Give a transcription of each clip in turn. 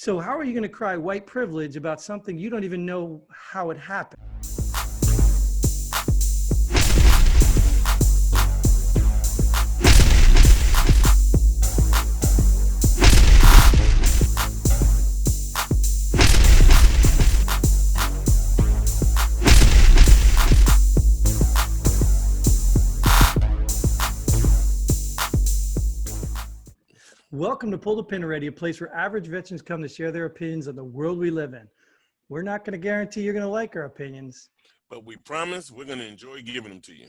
So how are you going to cry white privilege about something you don't even know how it happened? Welcome to Pull the Pin Already, a place where average veterans come to share their opinions on the world we live in. We're not going to guarantee you're going to like our opinions. But we promise we're going to enjoy giving them to you.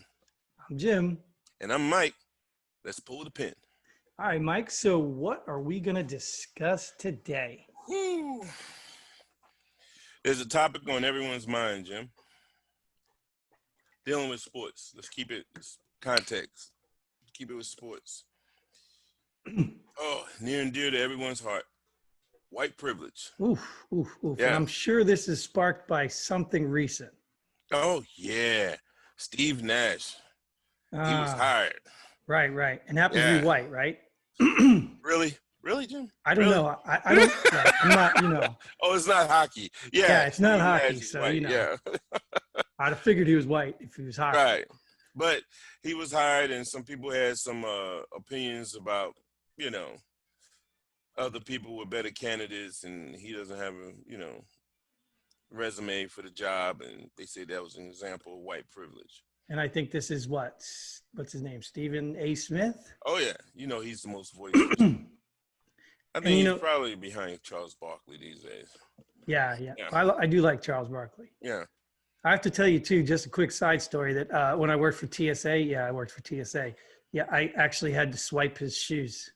I'm Jim. And I'm Mike. Let's pull the pin. All right, Mike. So what are we going to discuss today? Whew. There's a topic on everyone's mind, Jim. Dealing with sports. Let's keep it context. Keep it with sports. Oh, near and dear to everyone's heart. White privilege. Oof. Yeah. And I'm sure this is sparked by something recent. Oh, yeah. Steve Nash. He was hired. Right. And happens to be white, right? Really, Jim? I don't know. I don't. Yeah, I'm not. Oh, it's not hockey. Yeah, it's not Steve hockey. Nash is So white. Yeah. I'd have figured he was white if he was hockey. Right. But he was hired, and some people had some opinions about, other people were better candidates, and he doesn't have a, resume for the job, and they say that was an example of white privilege. And I think this is what's his name? Stephen A. Smith? Oh, yeah. He's the most voiced. I think he's probably behind Charles Barkley these days. Yeah. I do like Charles Barkley. Yeah. I have to tell you, too, just a quick side story that when I worked for TSA, I worked for TSA. Yeah, I actually had to swipe his shoes.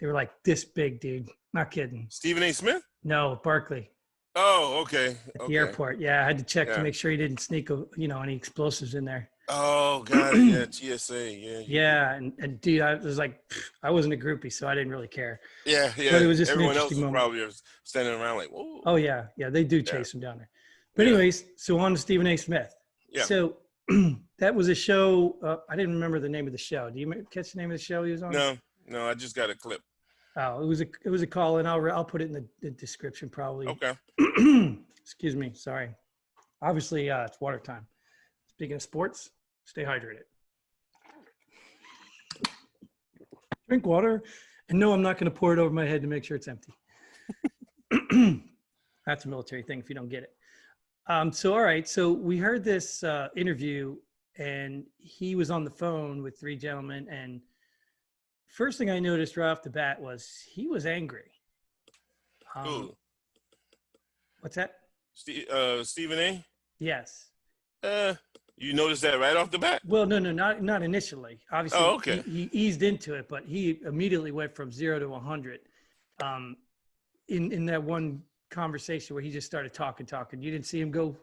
They were like this big, dude. Not kidding. Stephen A. Smith? No, Barkley. Oh, okay. At the airport. Yeah, I had to check to make sure he didn't sneak, any explosives in there. Oh, God. Yeah, TSA. Yeah. Yeah, and dude, I was like, I wasn't a groupie, so I didn't really care. Yeah. But it was just everyone an else interesting was moment. probably standing around like, whoa. Oh, yeah. They do chase him down there. But anyways, so on to Stephen A. Smith. Yeah. So that was a show. I didn't remember the name of the show. Do you catch the name of the show he was on? No, I just got a clip. Oh, it was a call, and I'll put it in the description probably. Okay. Excuse me. Sorry. Obviously, it's water time. Speaking of sports, stay hydrated. Drink water. And no, I'm not going to pour it over my head to make sure it's empty. That's a military thing if you don't get it. All right. So we heard this interview, and he was on the phone with three gentlemen, and first thing I noticed right off the bat was he was angry. Who? What's that? Stephen A? Yes. You noticed that right off the bat? Well, no, not initially. Obviously, okay. He eased into it, but he immediately went from 0 to 100 in that one conversation where he just started talking. You didn't see him go,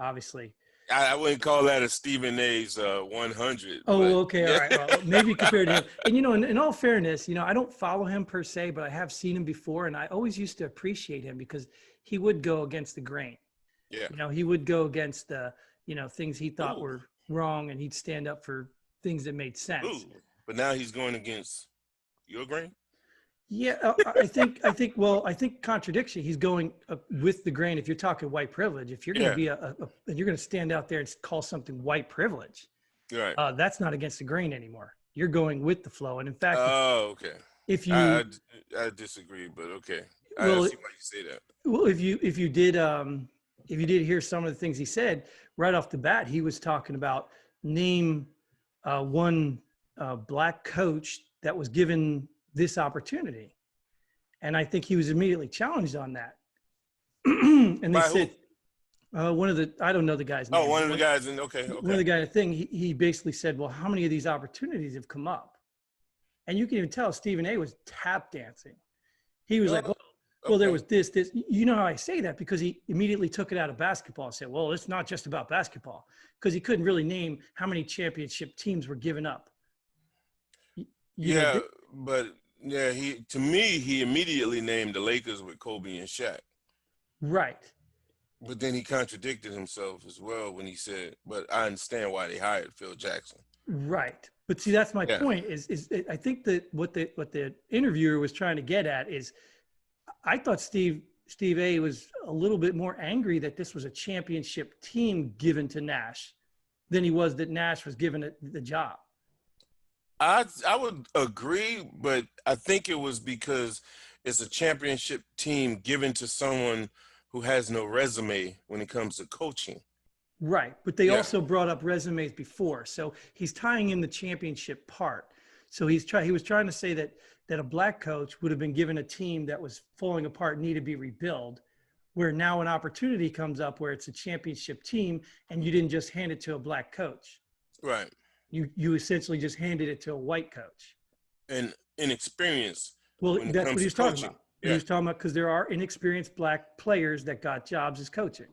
obviously. I wouldn't call that a Stephen A's 100. Oh, but, okay. All right. Well, maybe compared to him. And, in all fairness, I don't follow him per se, but I have seen him before. And I always used to appreciate him because he would go against the grain. Yeah. He would go against the, things he thought were wrong, and he'd stand up for things that made sense. But now he's going against your grain? Yeah, I think contradiction. He's going with the grain. If you're talking white privilege, if you're going to be and you're going to stand out there and call something white privilege, right? That's not against the grain anymore. You're going with the flow. And in fact, okay. If you, I disagree, but okay. I see why you say that. Well, if you did hear some of the things he said right off the bat, he was talking about name one black coach that was given this opportunity. And I think he was immediately challenged on that. And they said, I don't know the guy's name. Oh, one of the guys. Okay. One of the guys, he basically said, well, how many of these opportunities have come up? And you can even tell Stephen A. was tap dancing. He was like, well, there was this. You know how I say that? Because he immediately took it out of basketball and said, well, it's not just about basketball. Because he couldn't really name how many championship teams were given up. But he immediately named the Lakers with Kobe and Shaq. Right. But then he contradicted himself as well when he said, but I understand why they hired Phil Jackson. Right. But see, that's my point is I think that what the interviewer was trying to get at is I thought Steve A was a little bit more angry that this was a championship team given to Nash than he was that Nash was given the job. I would agree, but I think it was because it's a championship team given to someone who has no resume when it comes to coaching. Right. But they Yeah. also brought up resumes before. So he's tying in the championship part. So he was trying to say that a black coach would have been given a team that was falling apart, needed to be rebuilt, where now an opportunity comes up where it's a championship team and you didn't just hand it to a black coach. Right. You essentially just handed it to a white coach. And inexperience. Well, when it that's comes what he was to talking coaching. about. Yeah. He was talking about because there are inexperienced black players that got jobs as coaching.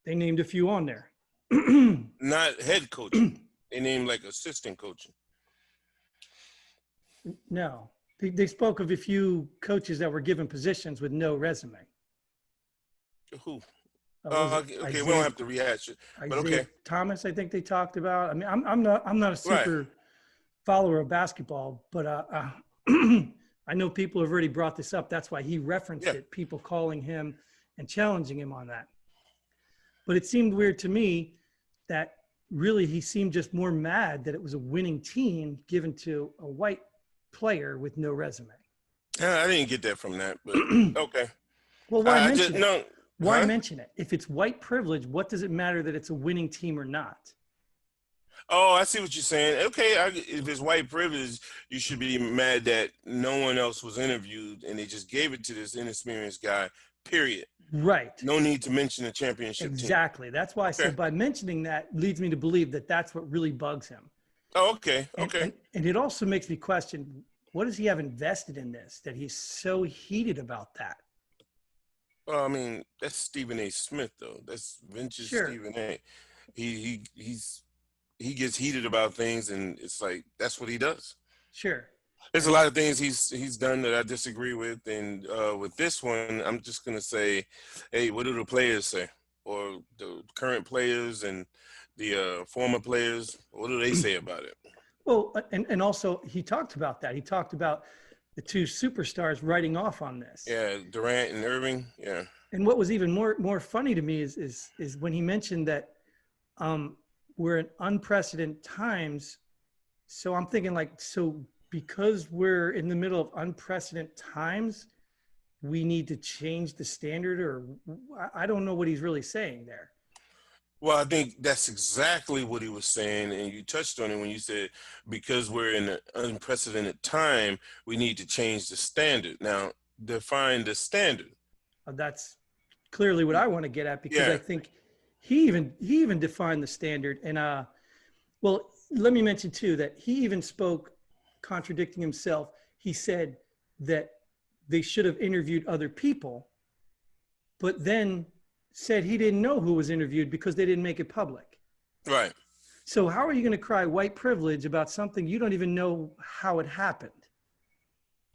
They named a few on there. Not head coaching. They named like assistant coaching. No, they spoke of a few coaches that were given positions with no resume. Who? Was it Okay, we don't have to rehash it. But Isaiah okay. Thomas, I think they talked about. I mean, I'm not a super follower of basketball, but I know people have already brought this up. That's why he referenced it. People calling him and challenging him on that. But it seemed weird to me that really he seemed just more mad that it was a winning team given to a white player with no resume. I didn't get that from that, but okay. Well, why mention it? No. Why mention it? If it's white privilege, what does it matter that it's a winning team or not? Oh, I see what you're saying. Okay, if it's white privilege, you should be mad that no one else was interviewed and they just gave it to this inexperienced guy, period. Right. No need to mention the championship team. Exactly. That's why I said by mentioning that leads me to believe that that's what really bugs him. Oh, okay. Okay. And it also makes me question, what does he have invested in this that he's so heated about that? Well, I mean, that's Stephen A. Smith, though. That's vintage Stephen A. He gets heated about things, and it's like that's what he does. Sure. There's a lot of things he's done that I disagree with, and with this one, I'm just gonna say, hey, what do the players say, or the current players and the former players? What do they say about it? Well, and also he talked about that. He talked about the two superstars writing off on this. Yeah, Durant and Irving. Yeah. And what was even more funny to me is when he mentioned that we're in unprecedented times. So I'm thinking because we're in the middle of unprecedented times, we need to change the standard, or I don't know what he's really saying there. Well, I think that's exactly what he was saying, and you touched on it when you said because we're in an unprecedented time, we need to change the standard. Now, define the standard. That's clearly what I want to get at, because I think he even defined the standard. And well, let me mention too that he even spoke contradicting himself. He said that they should have interviewed other people, but then said he didn't know who was interviewed because they didn't make it public. Right. So how are you going to cry white privilege about something you don't even know how it happened?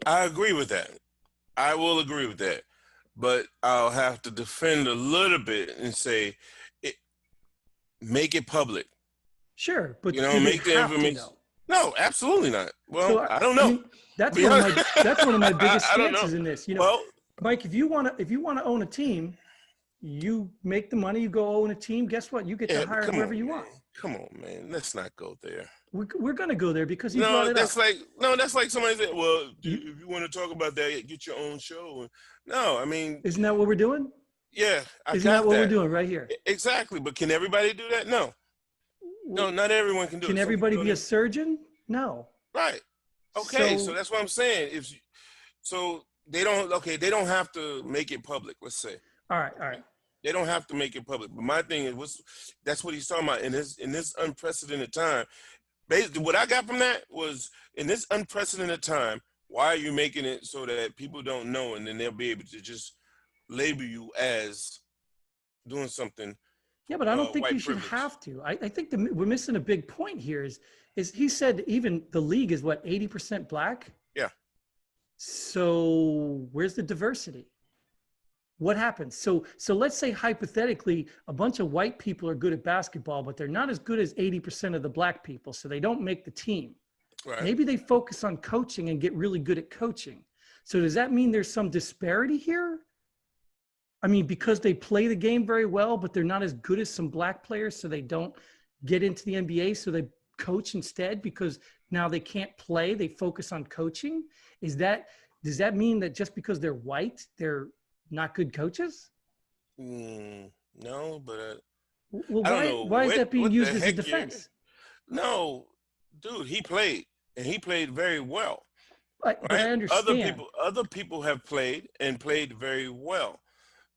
I agree with that. I will agree with that. But I'll have to defend a little bit and say, make it public. Sure, but make the information. No, absolutely not. Well, so, I don't know. I mean, that's one of my biggest stances in this. Mike, if you want to own a team, you make the money, you go own a team. Guess what? You get to hire whoever you want. Come on, man. Let's not go there. We're going to go there because he brought it up. That's like somebody said, well, if you want to talk about that, get your own show. No, I mean. Isn't that what we're doing? Yeah. Isn't that what we're doing right here? Exactly. But can everybody do that? No. No, not everyone can do it. Can everybody be a surgeon? No. Right. Okay. So that's what I'm saying. They don't have to make it public, let's say. All right. They don't have to make it public. But my thing is, that's what he's talking about in this unprecedented time. Basically, what I got from that was, in this unprecedented time, why are you making it so that people don't know, and then they'll be able to just label you as doing something? Yeah, but I don't think you should have to. I think we're missing a big point here. Is he said even the league is 80% black? Yeah. So where's the diversity? What happens? So let's say hypothetically a bunch of white people are good at basketball, but they're not as good as 80% of the black people, so they don't make the team. Right. Maybe they focus on coaching and get really good at coaching. So does that mean there's some disparity here? I mean, because they play the game very well, but they're not as good as some black players, so they don't get into the NBA, so they coach instead because now they can't play, they focus on coaching. Does that mean that just because they're white, they're not good coaches? No, but Well, I don't know. why is that being what used the as a heck defense? No, dude, he played and he played very well. But I Right? understand. Other people have played and played very well.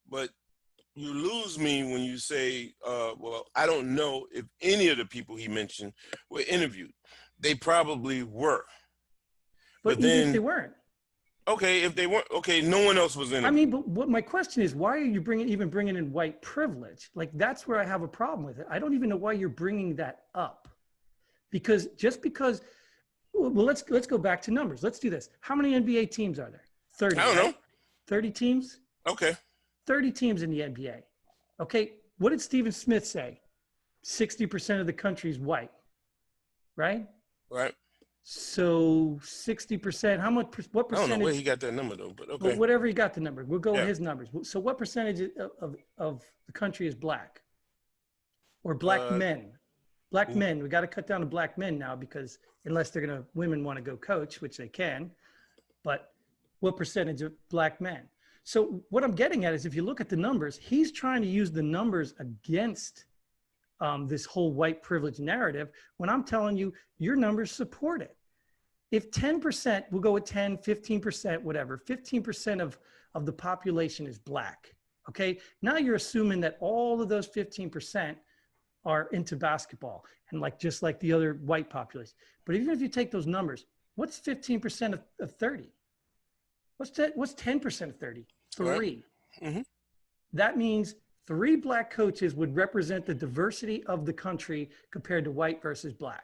But you lose me when you say, well, I don't know if any of the people he mentioned were interviewed. They probably were. But But even if they then, weren't, okay, if they weren't, okay, no one else was I interviewed. mean, but what my question is, why are you bringing in white privilege? Like, that's where I have a problem with it. I don't even know why you're bringing that up, because well, let's go back to numbers. Let's do this. How many NBA teams are there? 30. I don't right? know. 30 teams. Okay. 30 teams in the NBA. Okay, what did Stephen Smith say? 60% of the country is white, right? Right. So 60%. What I don't know where percentage? he got that number though, but Well, okay. whatever he got the number, we'll go with Yeah. his numbers. So what percentage of the country is black or black men? Black men. We got to cut down to black men now, because unless women want to go coach, which they can, but what percentage of black men? So what I'm getting at is, if you look at the numbers, he's trying to use the numbers against this whole white privilege narrative, when I'm telling you, your numbers support it. If 10%, we'll go with 10, 15%, whatever, 15% of the population is black, okay? Now you're assuming that all of those 15% are into basketball, and just like the other white population. But even if you take those numbers, what's 15% of 30? What's 10% of 30? 3. Right. Mm-hmm. That means 3 black coaches would represent the diversity of the country compared to white versus black.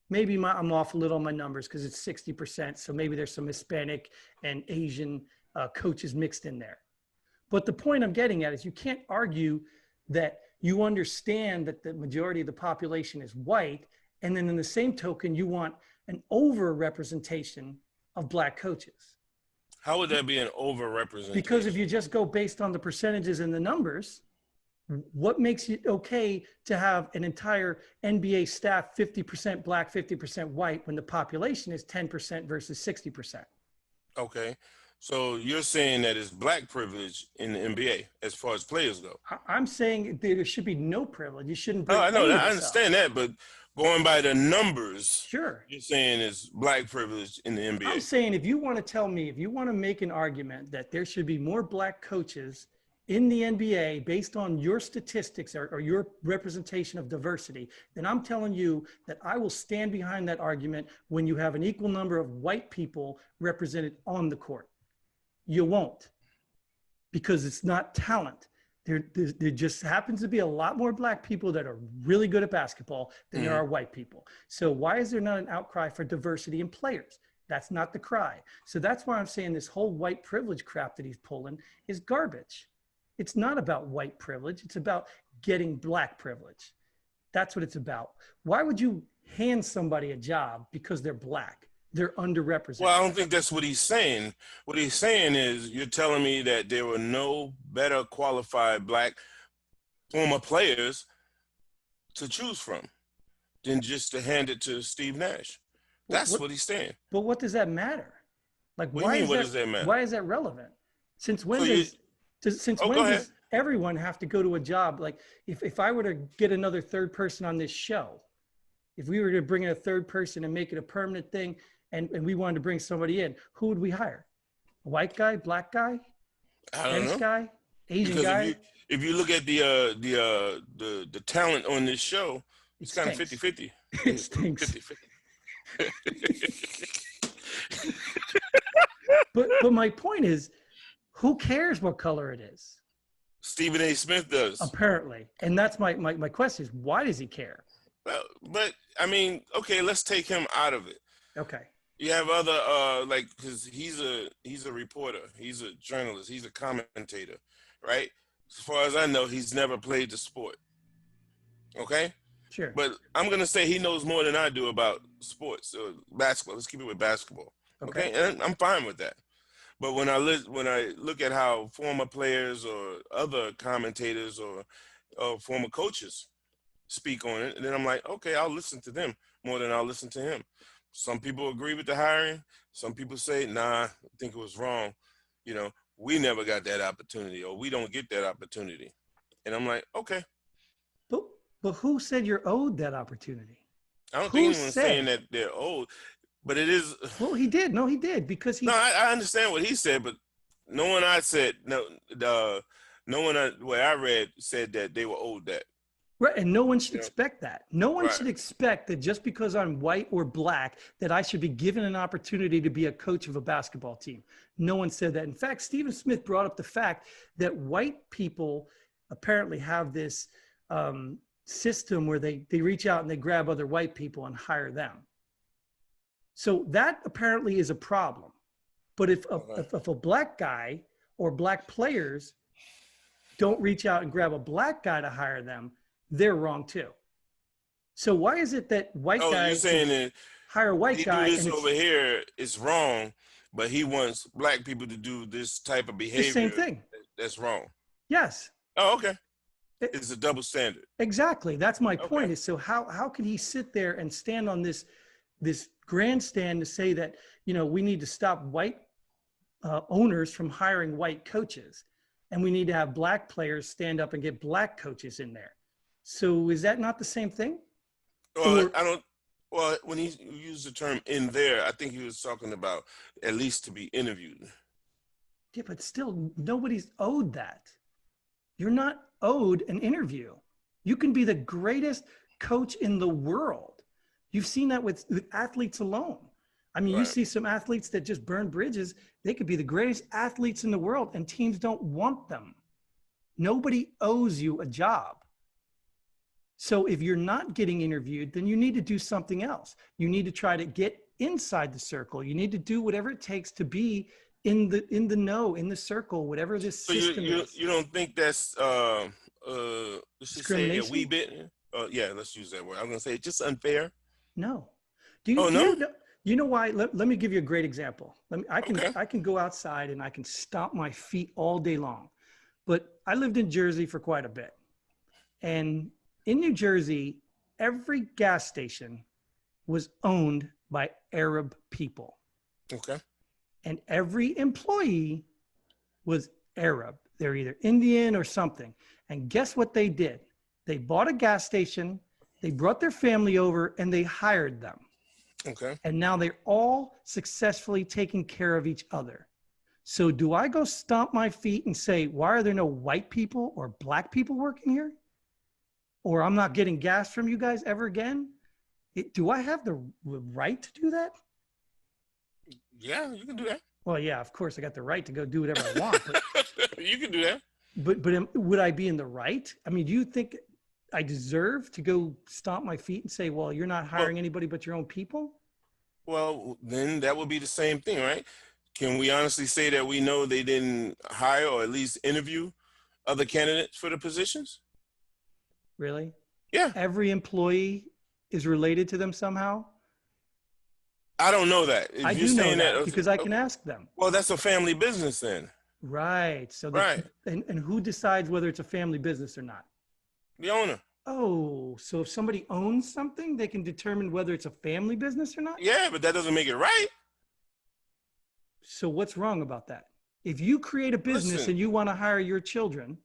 Maybe I'm off a little on my numbers because it's 60%. So maybe there's some Hispanic and Asian coaches mixed in there. But the point I'm getting at is, you can't argue that you understand that the majority of the population is white, and then in the same token, you want an over-representation of black coaches. How would that be an overrepresentation? Because if you just go based on the percentages and the numbers, what makes it okay to have an entire NBA staff 50% black, 50% white, when the population is 10% versus 60%? Okay. So you're saying that it's black privilege in the NBA as far as players go? I'm saying there should be no privilege. You shouldn't bring I know any that. of I this up. understand that, but going by the numbers, Sure. you're saying it's black privilege in the NBA. I'm saying, if you want to make an argument that there should be more black coaches in the NBA based on your statistics or your representation of diversity, then I'm telling you that I will stand behind that argument when you have an equal number of white people represented on the court. You won't, because it's not talent. There just happens to be a lot more black people that are really good at basketball than there are white people. So why is there not an outcry for diversity in players? That's not the cry. So that's why I'm saying this whole white privilege crap that he's pulling is garbage. It's not about white privilege. It's about getting black privilege. That's what it's about. Why would you hand somebody a job because they're black? They're underrepresented. Well, I don't think that's what he's saying. What he's saying is, you're telling me that there were no better qualified black former players to choose from than just to hand it to Steve Nash. That's what he's saying. But what does that matter? Like, what do you mean, what does that matter? Why is that relevant? Since when go does ahead. everyone have to go to a job? Like, if I were to get another third person on this show, if we were to bring in a third person and make it a permanent thing, and we wanted to bring somebody in, who would we hire? A white guy, black guy, Spanish guy, Asian guy? If you look at the talent on this show, it's kind of 50-50. It stinks. 50-50. But my point is, who cares what color it is? Stephen A. Smith does. Apparently. And that's my question is, why does he care? Well, but I mean, okay, let's take him out of it. Okay. You have other because he's a reporter, he's a journalist, he's a commentator, right? As far as I know, he's never played the sport. Okay? Sure. But I'm gonna say he knows more than I do about sports. So basketball. Let's keep it with basketball. Okay? And I'm fine with that. But when I look at how former players or other commentators or former coaches speak on it, and then I'm like, okay, I'll listen to them more than I'll listen to him. Some people agree with the hiring. Some people say, nah, I think it was wrong. You know, we never got that opportunity, or we don't get that opportunity. And I'm like, okay. But but who said you're owed that opportunity? I don't Who think anyone's saying said? that they're old, but it is. Well, he did. No, he did because No, he I understand what he said, but no one I said no one where I read said that they were owed that. right, and no one should You know, expect that. No one right? should expect that just because I'm white or black that I should be given an opportunity to be a coach of a basketball team. No one said that. In fact, Stephen Smith brought up the fact that white people apparently have this system where they reach out and they grab other white people and hire them. So that apparently is a problem. But if a black guy or black players don't reach out and grab a black guy to hire them, they're wrong too. So why is it that white Oh, you're guys saying that hire a white he do guy this and over here is wrong, but he wants black people to do this type of it's the same behavior thing? that's wrong. Yes, Oh, okay. It- It's a double standard. exactly. That's my point. Okay. Is so how can he sit there and stand on this grandstand to say that, you know, we need to stop white owners from hiring white coaches, and we need to have black players stand up and get black coaches in there? So is that not the same thing? Well, Or- I don't. Well, when he used the term "in there," I think he was talking about at least to be interviewed. Yeah, but still, nobody's owed that. You're not owed an interview. You can be the greatest coach in the world. You've seen that with athletes alone. I mean, you Right. see some athletes that just burn bridges. They could be the greatest athletes in the world, and teams don't want them. Nobody owes you a job. So if you're not getting interviewed, then you need to do something else. You need to try to get inside the circle. You need to do whatever it takes to be in the know, in the circle, whatever this So system is. you don't think that's let's just say a wee Discrimination? bit? Yeah, let's use that word. I'm gonna say it's just unfair. No. Oh Do you no. know, you know why? Let me give you a great example. Okay. I can go outside and I can stomp my feet all day long. But I lived in Jersey for quite a bit. And in New Jersey, every gas station was owned by Arab people. Okay. And every employee was Arab. They're either Indian or something. And guess what they did? They bought a gas station, they brought their family over, and they hired them. Okay. And now they're all successfully taking care of each other. So do I go stomp my feet and say, why are there no white people or black people working here? Or I'm not getting gas from you guys ever again? Do I have the right to do that? Yeah, you can do that. Well, yeah, of course I got the right to go do whatever I want. You can do that. But would I be in the right? I mean, do you think I deserve to go stomp my feet and say, well, you're not hiring anybody but your own people? Well, then that would be the same thing, right? Can we honestly say that we know they didn't hire or at least interview other candidates for the positions? Really? Yeah. Every employee is related to them somehow? I don't know that. If I you're do know saying that because I can ask them. well, that's a family business then. Right. So Right. And who decides whether it's a family business or not? The owner. Oh, so if somebody owns something, they can determine whether it's a family business or not? Yeah, but that doesn't make it right. So what's wrong about that? If you create a business Listen. and you want to hire your children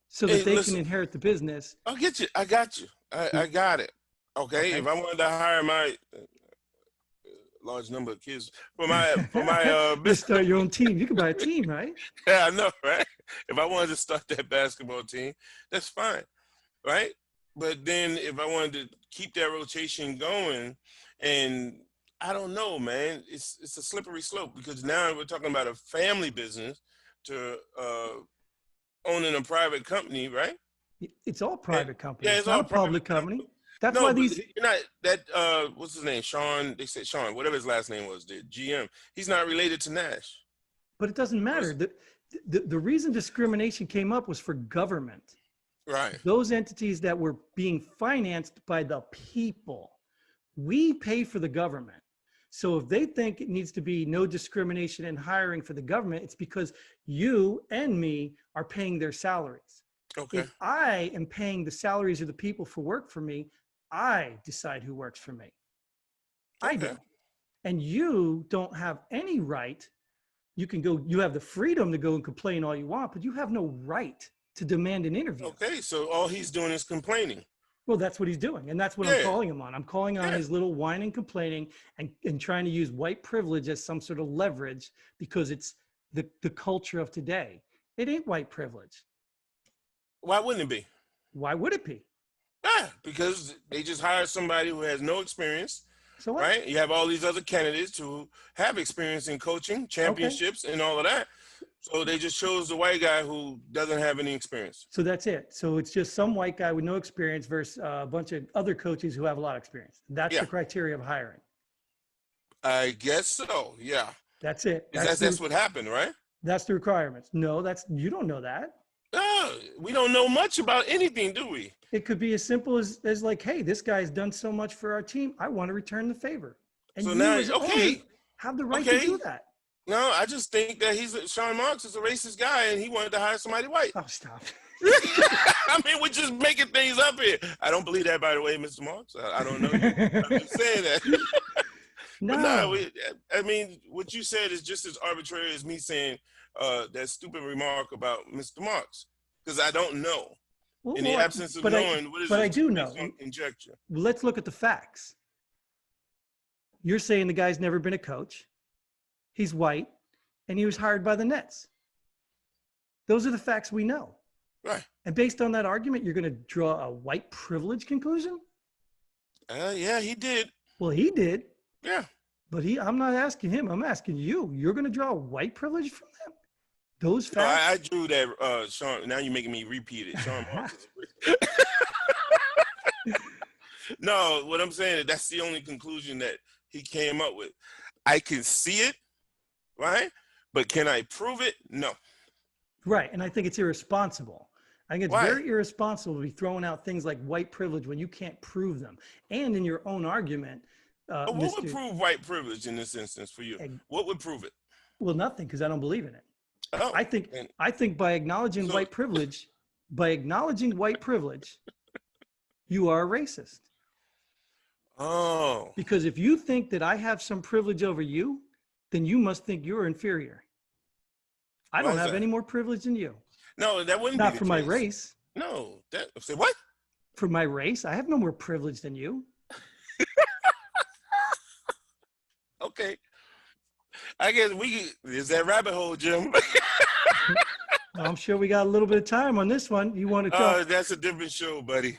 so that Hey, they listen. can inherit the business, I'll get you. I got you. I got it. Okay? Okay. If I wanted to hire my large number of kids for my you business, start your own team. You can buy a team, right? yeah, I know, right? If I wanted to start that basketball team, that's fine, right? But then if I wanted to keep that rotation going, and I don't know, man, it's a slippery slope because now we're talking about a family business to owning a private company, right? It's all private companies. Yeah, It's not a public company. That's No, why but these. you're not that. What's his name? Sean. They said Sean. Whatever his last name was, the GM. He's not related to Nash. But it doesn't matter. The reason discrimination came up was for government. Right. Those entities that were being financed by the people. We pay for the government. So if they think it needs to be no discrimination in hiring for the government, it's because you and me are paying their salaries. Okay. If I am paying the salaries of the people for work for me, I decide who works for me. I Okay. do. And you don't have any right. You can go, you have the freedom to go and complain all you want, but you have no right to demand an interview. Okay. So all he's doing is complaining. Well, that's what he's doing. And that's what I'm Yeah. calling him on. I'm calling on Yeah. his little whining, complaining, and trying to use white privilege as some sort of leverage because it's the culture of today. It ain't white privilege. Why wouldn't it be? Why would it be? Yeah, because they just hired somebody who has no experience, So what? right? You have all these other candidates who have experience in coaching, championships, and all of that. So they just chose the white guy who doesn't have any experience. So that's it. So it's just some white guy with no experience versus a bunch of other coaches who have a lot of experience. That's Yeah. the criteria of hiring. I guess so. Yeah. That's it. That's what happened, right? That's the requirements. No, you don't know that. We don't know much about anything, do we? It could be as simple as like, hey, this guy's done so much for our team. I want to return the favor. And So you now, as an owner okay. have the right Okay. to do that. No, I just think that Sean Marks is a racist guy and he wanted to hire somebody white. Oh, stop. I mean, we're just making things up here. I don't believe that, by the way, Mr. Marks. I don't know you. I'm just saying that. No. But I mean, what you said is just as arbitrary as me saying that stupid remark about Mr. Marks, because I don't know. Well, In the absence of knowing, what is but this I do know. conjecture? Let's look at the facts. You're saying the guy's never been a coach. He's white, and he was hired by the Nets. Those are the facts we know. Right. And based on that argument, you're going to draw a white privilege conclusion? Yeah, he did. Well, he did. Yeah. But I'm not asking him. I'm asking you. You're going to draw a white privilege from them? Those No, facts? I drew that, Sean. Now you're making me repeat it. Sean Marks is No, what I'm saying is that's the only conclusion that he came up with. I can see it, right? But can I prove it? No. Right. And I think it's irresponsible. I think it's Why? very irresponsible to be throwing out things like white privilege when you can't prove them. And in your own argument, But what would prove white privilege in this instance for you? What would prove it? Well, nothing, because I don't believe in it. Oh, I think by acknowledging white privilege, you are a racist. Oh. Because if you think that I have some privilege over you, then you must think you're inferior. I Why don't is have that? any more privilege than you. No, that wouldn't Not be for the my case. race. No, say what? For my race, I have no more privilege than you. Okay. I guess is that rabbit hole, Jim? I'm sure we got a little bit of time on this one. You want to talk? That's a different show, buddy.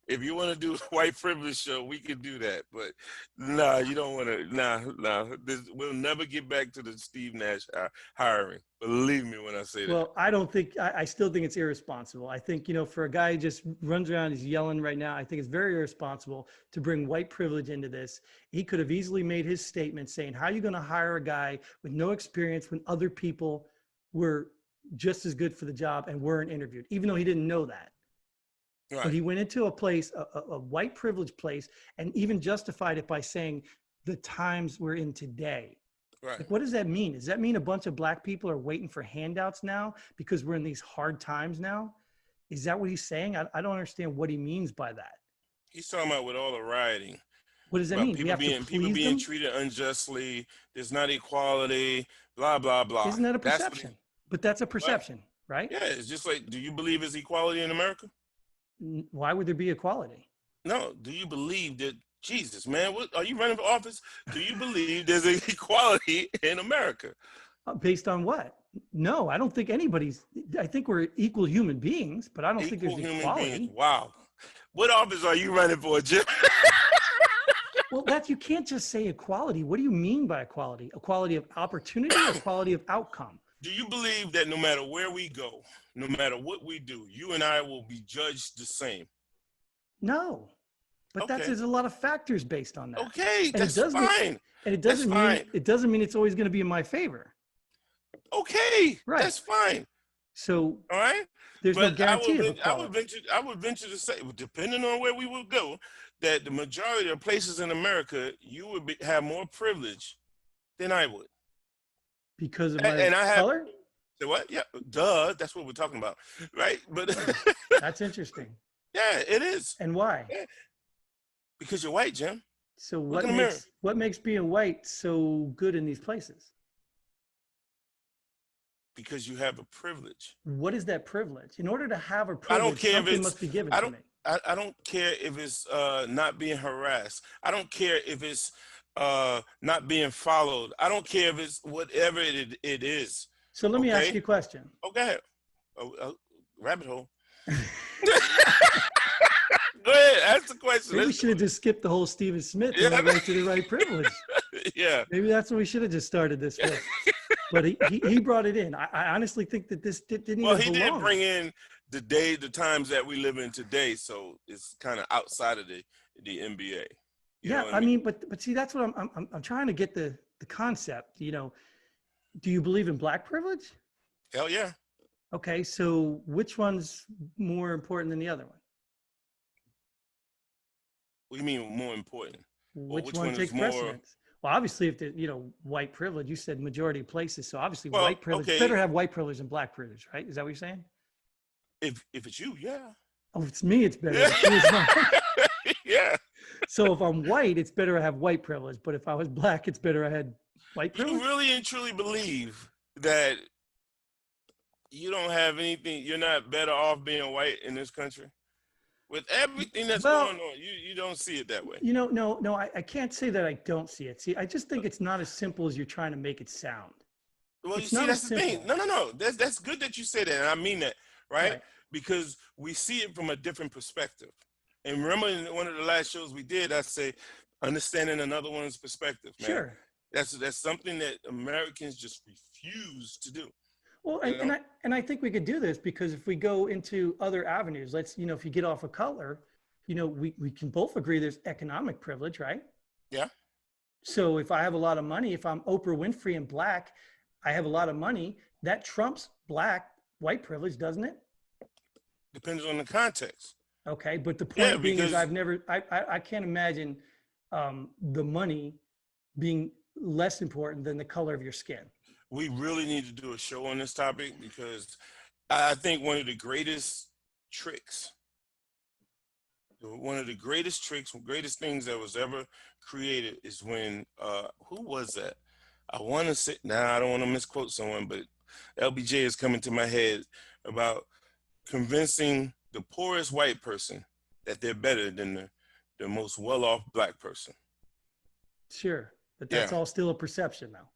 If you want to do a white privilege show, we can do that. But nah, you don't want to. Nah. We'll never get back to the Steve Nash hiring. Believe me when I say that. Well, I still think it's irresponsible. I think, for a guy who just runs around, he's yelling right now. I think it's very irresponsible to bring white privilege into this. He could have easily made his statement saying, how are you going to hire a guy with no experience when other people were just as good for the job and weren't interviewed, even though he didn't know that. Right. But he went into a place, a white privilege place, and even justified it by saying the times we're in today. Right. Like, what does that mean? Does that mean a bunch of black people are waiting for handouts now because we're in these hard times now? Is that what he's saying? I don't understand what he means by that. He's talking about with all the rioting. What does that mean? People being treated unjustly. There's not equality. Blah blah blah. Isn't that a perception? But that's a perception, right? Yeah, it's just like, do you believe there's equality in America? Why would there be equality? No. Do you believe that? Jesus, man, what are you running for office? Do you believe there's an equality in America? Based on what? No, I don't think I think we're equal human beings, but I don't think there's equality. Beings. Wow. What office are you running for, Jim? Well, you can't just say equality. What do you mean by equality? Equality of opportunity or equality of outcome? Do you believe that no matter where we go, no matter what we do, you and I will be judged the same? No. But there's a lot of factors based on that. Okay, that's fine. And it doesn't mean it's always going to be in my favor. Okay, right. That's fine. So All right. there's no But guarantee of equality. I would venture to say, depending on where we would go, that the majority of places in America, you would have more privilege than I would. Because of my And I have, color? so what? Yeah, duh. That's what we're talking about, right? But That's interesting. yeah, it is. And why? Yeah, because you're white, Jim. So Look in the mirror. what makes being white so good in these places? Because you have a privilege. What is that privilege? In order to have a I don't privilege, care if something it's. must be given I to don't. me. I don't care if it's not being harassed. I don't care if it's not being followed. I don't care if it's whatever it is. So let me ask you a question. Okay. Rabbit hole. Go ahead. Ask the question. Maybe we should have just skipped the whole Stephen Smith and Yeah. went right to the right privilege. Yeah. Maybe that's what we should have just started this with. But he brought it in. I honestly think that this didn't Well, even he belong. did bring in the times that we live in today, so it's kind of outside of the NBA. You know Yeah, what I mean, but see, that's what I'm trying to get the concept. You know, do you believe in black privilege? Hell yeah. Okay, so which one's more important than the other one? What do you mean more important? Which which one one is takes more- precedence? Well, obviously, if the white privilege, you said majority of places, so obviously Well, white privilege okay. better have white privilege than black privilege, right? Is that what you're saying? If it's you, yeah. Oh, if it's me, it's better. Yeah. If it's not. Yeah. So if I'm white, it's better I have white privilege. But if I was black, it's better I had white You privilege. really and truly believe that you don't have anything, you're not better off being white in this country? With everything that's Well- going on, you don't see it that way. You know, no, I can't say that I don't see it. See, I just think it's not as simple as you're trying to make it sound. Well, you It's see, not that's as the thing. simple. No. That's good that you say that, and I mean that, right? Right. Because we see it from a different perspective. And remember, in one of the last shows we did, I say, understanding another one's perspective, man. Sure. That's something that Americans just refuse to do. Well, You know? and I think we could do this because if we go into other avenues, let's, if you get off of color, we can both agree there's economic privilege, right? Yeah. So if I have a lot of money, if I'm Oprah Winfrey and black, I have a lot of money, that trumps white privilege, doesn't it? Depends on the context. Okay. But the point being is because- I can't imagine the money being less important than the color of your skin. We really need to do a show on this topic because I think one of the greatest tricks, greatest things that was ever created is when, who was that? I want to say, I don't want to misquote someone, but LBJ is coming to my head about convincing the poorest white person that they're better than the most well-off black person. Sure. But that's Yeah. all still a perception now.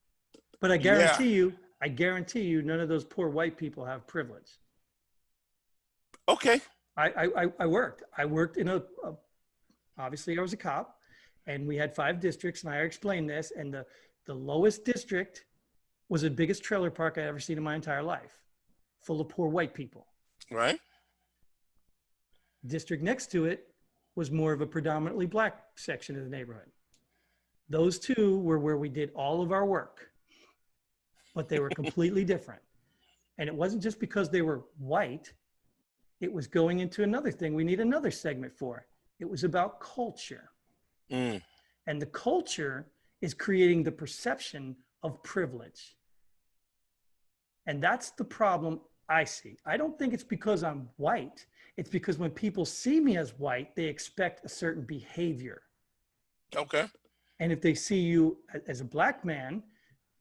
But I guarantee you, none of those poor white people have privilege. Okay. I worked in obviously I was a cop and we had 5 districts and I explained this and the lowest district was the biggest trailer park I'd ever seen in my entire life, full of poor white people. Right. District next to it was more of a predominantly black section of the neighborhood. Those two were where we did all of our work, but they were completely different. And it wasn't just because they were white. It was going into another thing we need another segment for. It was about culture. Mm. And the culture is creating the perception of privilege. And that's the problem I see. I don't think it's because I'm white. It's because when people see me as white, they expect a certain behavior. Okay. And if they see you as a black man,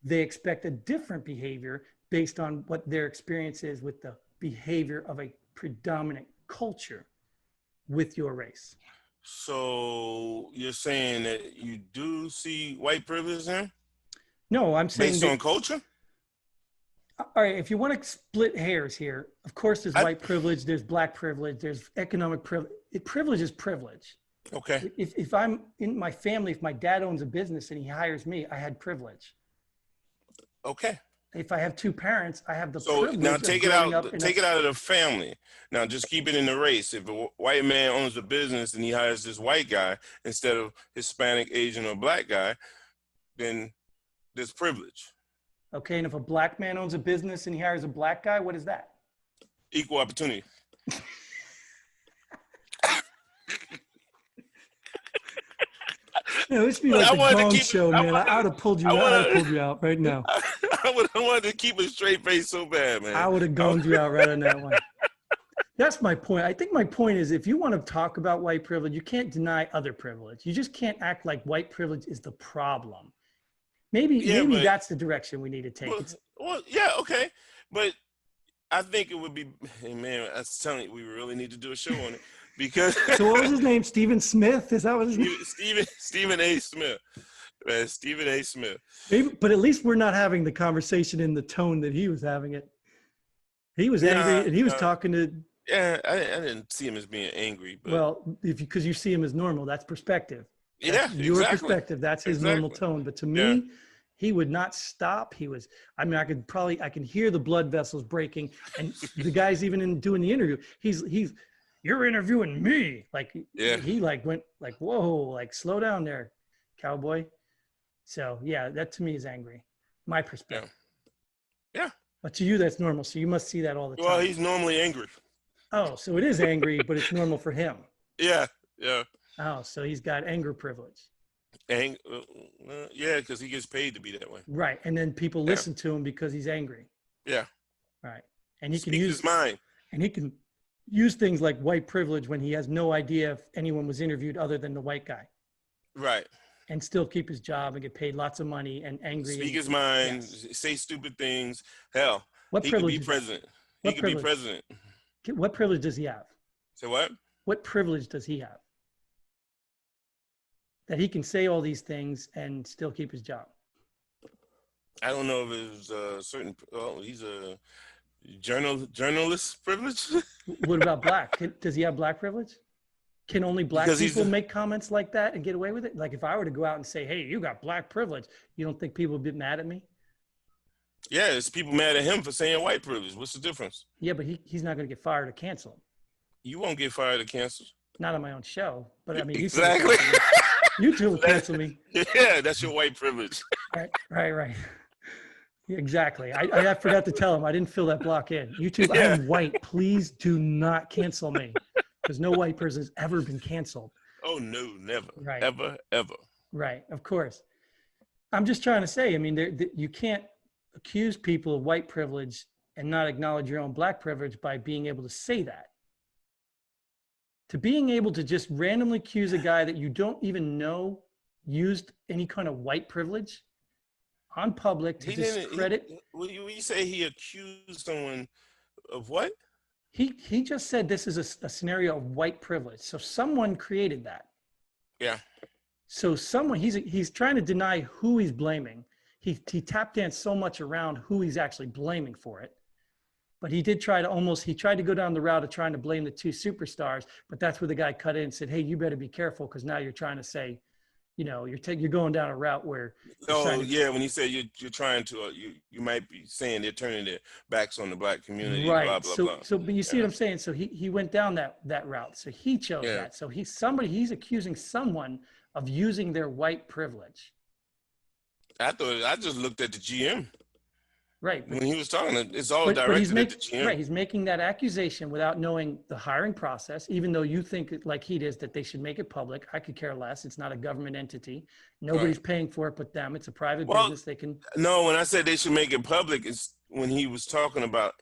they expect a different behavior based on what their experience is with the behavior of a predominant culture with your race. So you're saying that you do see white privilege in No, I'm saying based on culture? All right, if you want to split hairs here, of course there's white privilege, there's black privilege, there's economic privilege. Privilege is privilege. Okay. If I'm in my family, if my dad owns a business and he hires me, I had privilege. Okay. If I have 2 parents, I have the So privilege now of take it growing out. up in Take it out of the family. Now just keep it in the race. If a white man owns a business and he hires this white guy instead of Hispanic, Asian, or black guy, then there's privilege. Okay, and if a black man owns a business and he hires a black guy, what is that? Equal opportunity. Yeah, this be But like I the wanted to Gong keep it. Show, man. I would have pulled I you. I would have pulled you out right now. I wanted to keep a straight face so bad, man. I would have gonged you out right on that one. That's my point. I think my point is if you want to talk about white privilege, you can't deny other privilege. You just can't act like white privilege is the problem. Maybe But that's the direction we need to take. yeah, okay, but I think it would be. Hey, man, I was telling you, we really need to do a show on it because. So what was his name? Stephen Smith? Is that what his name? Stephen A. Smith. Stephen A. Smith. Maybe, but at least we're not having the conversation in the tone that he was having it. He was angry, and he was talking to. Yeah, I didn't see him as being angry. But well, because you see him as normal, that's perspective. That's your perspective. That's his normal tone. But to me, he would not stop. He was. I mean, I can hear the blood vessels breaking, and the guy's even doing the interview. He's. You're interviewing me, like he like went like whoa, like slow down there, cowboy. So yeah, that to me is angry. My perspective. Yeah. But to you, that's normal. So you must see that all the time. Well, he's normally angry. Oh, so it is angry, but it's normal for him. Yeah. Oh, so he's got anger privilege. Yeah, because he gets paid to be that way. Right, and then people listen to him because he's angry. Yeah. Right, and he can use his mind. And he can use things like white privilege when he has no idea if anyone was interviewed other than the white guy. Right. And still keep his job and get paid lots of money and angry. Speak his mind, say stupid things. Hell, he could be president. He could be president. What privilege does he have? Say what? What privilege does he have? That he can say all these things and still keep his job? I don't know if it's a certain. Oh, he's a journalist privilege. What about black? Does he have black privilege? Can only black people make comments like that and get away with it? Like if I were to go out and say, hey, you got black privilege, you don't think people would be mad at me? Yeah, it's people mad at him for saying white privilege. What's the difference? Yeah, but he's not going to get fired or canceled. You won't get fired or canceled. Not on my own show, but I mean, exactly. You two will cancel me. Yeah, that's your white privilege. Right. Yeah, exactly. I forgot to tell him. I didn't fill that block in. YouTube, I am white. Please do not cancel me. Because no white person has ever been canceled. Oh, no, never. Right. Ever. Right, of course. I'm just trying to say, I mean, you can't accuse people of white privilege and not acknowledge your own black privilege by being able to say that. To being able to just randomly accuse a guy that you don't even know used any kind of white privilege on public to discredit. When you say he accused someone of what? He just said this is a scenario of white privilege. So someone created that. Yeah. So he's trying to deny who he's blaming. He tap danced so much around who he's actually blaming for it. But he did try to go down the route of trying to blame the two superstars, but that's where the guy cut in and said, hey, you better be careful because now you're trying to say, you know, you're going down a route where. Oh yeah, when you say you're trying to, you might be saying they're turning their backs on the black community. Right. Blah, blah, blah. But you see what I'm saying? So he went down that route. So he chose that. So he's accusing someone of using their white privilege. I just looked at the GM. Right. When he was talking, it's all directed at the GM. Right. He's making that accusation without knowing the hiring process, even though you think like he is that they should make it public. I could care less. It's not a government entity. Nobody's paying for it but them. It's a private business. They can. No, when I said they should make it public, it's when he was talking about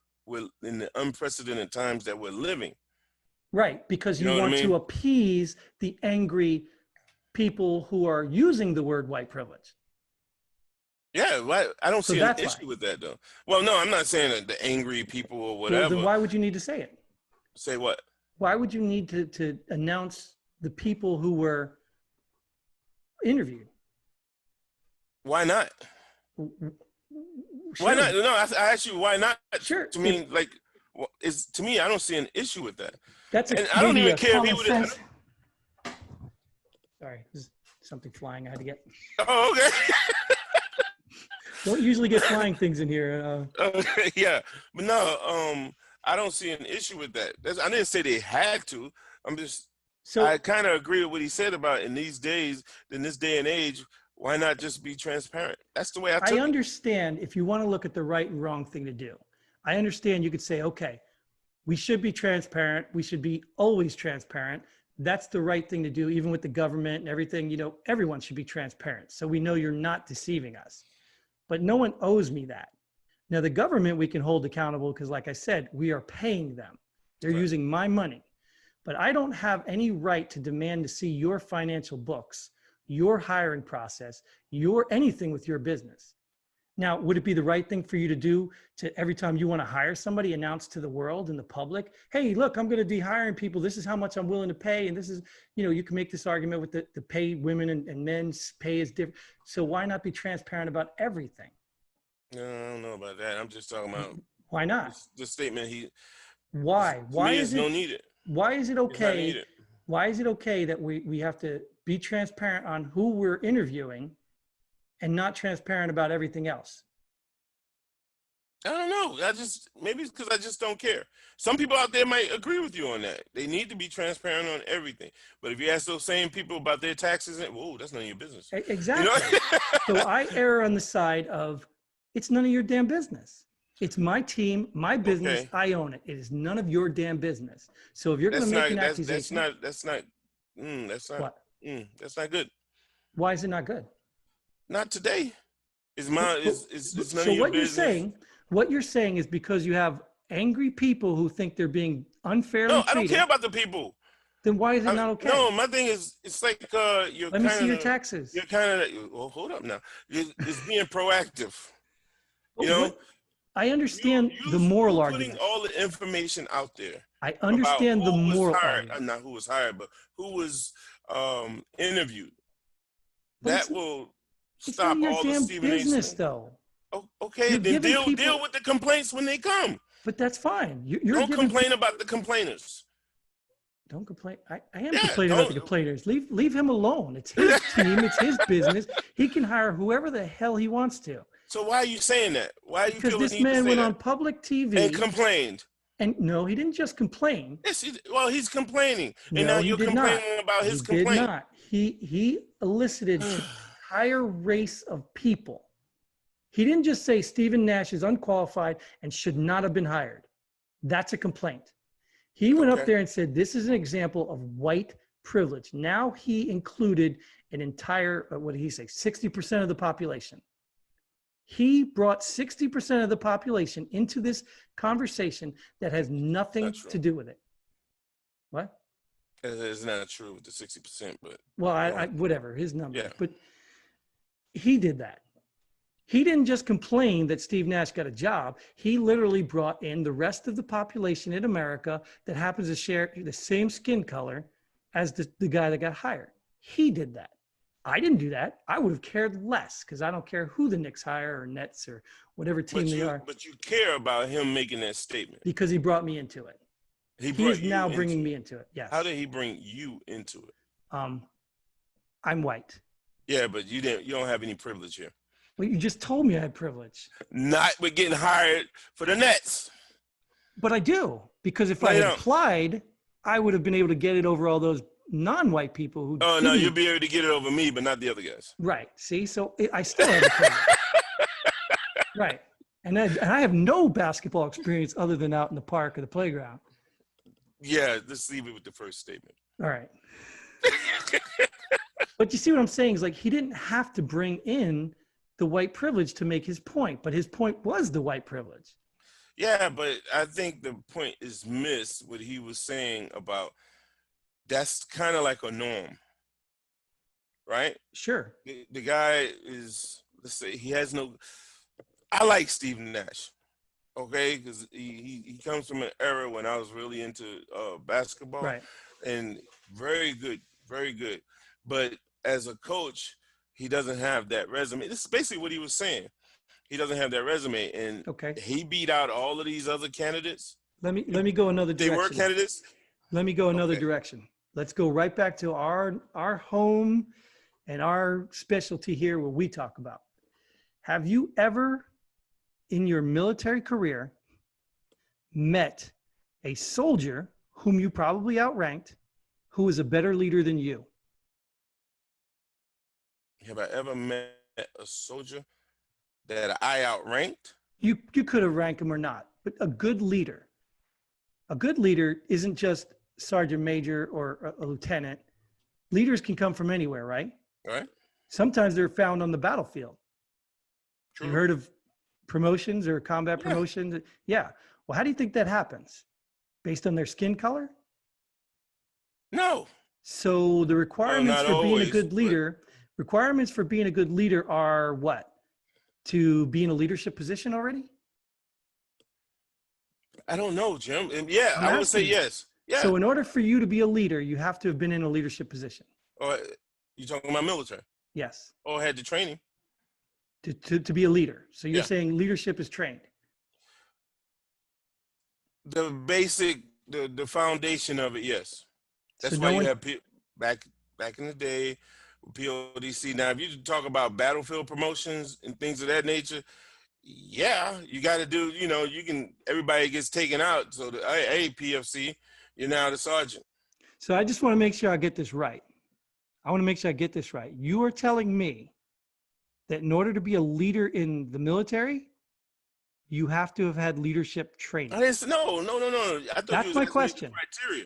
in the unprecedented times that we're living. Right. Because you want to appease the angry people who are using the word white privilege. Yeah, I don't see an issue with that, though. Well, no, I'm not saying that the angry people or whatever. Well, then why would you need to say it? Say what? Why would you need to announce the people who were interviewed? Why not? Sure. Why not? No, I asked you why not. Sure. To me, to me, I don't see an issue with that. And I don't even care if he would have. Sorry, there's something flying I had to get. Oh, okay. Don't usually get flying things in here. Yeah, but no, I don't see an issue with that. I didn't say they had to. I kind of agree with what he said about in these days, in this day and age, why not just be transparent? That's the way I took it. I understand if you want to look at the right and wrong thing to do. I understand you could say, okay, We should be transparent. We should be always transparent. That's the right thing to do, even with the government and everything. You know, everyone should be transparent. So we know you're not deceiving us. But no one owes me that. Now, the government we can hold accountable because, like I said, we are paying them. They're Right. using my money. But I don't have any right to demand to see your financial books, your hiring process, your anything with your business. Now, would it be the right thing for you to do to every time you want to hire somebody, announce to the world and the public, hey, look, I'm going to be hiring people. This is how much I'm willing to pay. And this is, you know, you can make this argument with the pay women and men's pay is different. So why not be transparent about everything? No, I don't know about that. I'm just talking about Why not? the statement Why? to me is no needed. Why is it It's not okay? needed. Why is it okay that we have to be transparent on who we're interviewing and not transparent about everything else? I don't know. Maybe it's because I just don't care. Some people out there might agree with you on that. They need to be transparent on everything. But if you ask those same people about their taxes, whoa, that's none of your business. Exactly. You know? So I err on the side of it's none of your damn business. It's my team, my business. Okay. I own it. It is none of your damn business. So if you're going to make an accusation, that's not what? That's not good. Why is it not good? Not today. It's none So of your what business. what you're saying is because you have angry people who think they're being unfairly No, I don't treated, care about the people. then why is it not okay? No, my thing is, it's like you're Let me see your taxes. You're kind of, well, hold up now. It's being proactive. You know, I understand the moral putting argument. all the information out there. I understand the moral argument. argument. Not who was hired, but who was interviewed. But That will it's stop none of your all the damn Stephen A. business, Smith. though. Oh, okay, You're then giving deal with the complaints when they come. But that's fine. Don't complain about the complainers. Don't complain. I am Yeah, complaining about the complainers. Leave him alone. It's his team. It's his business. He can hire whoever the hell he wants to. So why are you saying that? Why are you Because feel the this need to man say went that? on public TV And complained. and no, he didn't just complain. Yes, well, he's complaining, and No, now he you're did not. complaining about his He complaint. did not. He elicited an entire race of people. He didn't just say Stephen Nash is unqualified and should not have been hired. That's a complaint. He went up there and said, this is an example of white privilege. Now he included an entire, what did he say, 60% of the population. He brought 60% of the population into this conversation that has nothing to do with it. What? It's not true with the 60%, but well, I whatever his number. Yeah. But he did that. He didn't just complain that Steve Nash got a job. He literally brought in the rest of the population in America that happens to share the same skin color as the guy that got hired. He did that. I didn't do that. I would have cared less because I don't care who the Knicks hire or Nets or whatever team they are. But you care about him making that statement. Because he brought me into it. He's now bringing me into it. Yes. How did he bring you into it? I'm white. Yeah, but you don't have any privilege here. Well, you just told me I had privilege. Not with getting hired for the Nets. But I do, because if I had applied, I would have been able to get it over all those non-white people who. Oh, no, you'll be able to get it over me, but not the other guys. Right. See, so I still have a privilege. Right. And I have no basketball experience other than out in the park or the playground. Yeah, let's leave it with the first statement. All right. But you see what I'm saying is like he didn't have to bring in the white privilege to make his point, but his point was the white privilege. Yeah, but I think the point is missed what he was saying about that's kind of like a norm, right? Sure. The guy is, let's say, he has no. I like Stephen Nash, okay, because he comes from an era when I was really into basketball, right? And very good, very good. But as a coach, he doesn't have that resume. This is basically what he was saying. He doesn't have that resume, and he beat out all of these other candidates. Let me go another direction. They were candidates. Let me go another direction. Let's go right back to our home and our specialty here, where we talk about. Have you ever, in your military career, met a soldier whom you probably outranked, who was a better leader than you? Have I ever met a soldier that I outranked? You could have ranked him or not, but a good leader. A good leader isn't just sergeant major or a lieutenant. Leaders can come from anywhere, right? Right? Sometimes they're found on the battlefield. You True. heard of promotions or combat Yeah. promotions? Yeah. Well, how do you think that happens? Based on their skin color? No. So the requirements not for being a always, good but- leader, requirements for being a good leader are what? To be in a leadership position already? I don't know, Jim. And yeah, I'm I would say asking you. yes. Yeah. So in order for you to be a leader, you have to have been in a leadership position. Or you talking about military? Yes. Or had the training? To be a leader. So you're Yeah. saying leadership is trained. The basic, the foundation of it, yes. That's So why no you one, have back in the day, PODC. Now, if you talk about battlefield promotions and things of that nature, yeah, you got to do. You know, everybody gets taken out. So hey, PFC, you're now the sergeant. so I just want to make sure I get this right. I want to make sure I get this right. You are telling me that in order to be a leader in the military, you have to have had leadership training. No. I thought That's you was my asking me the question. criteria.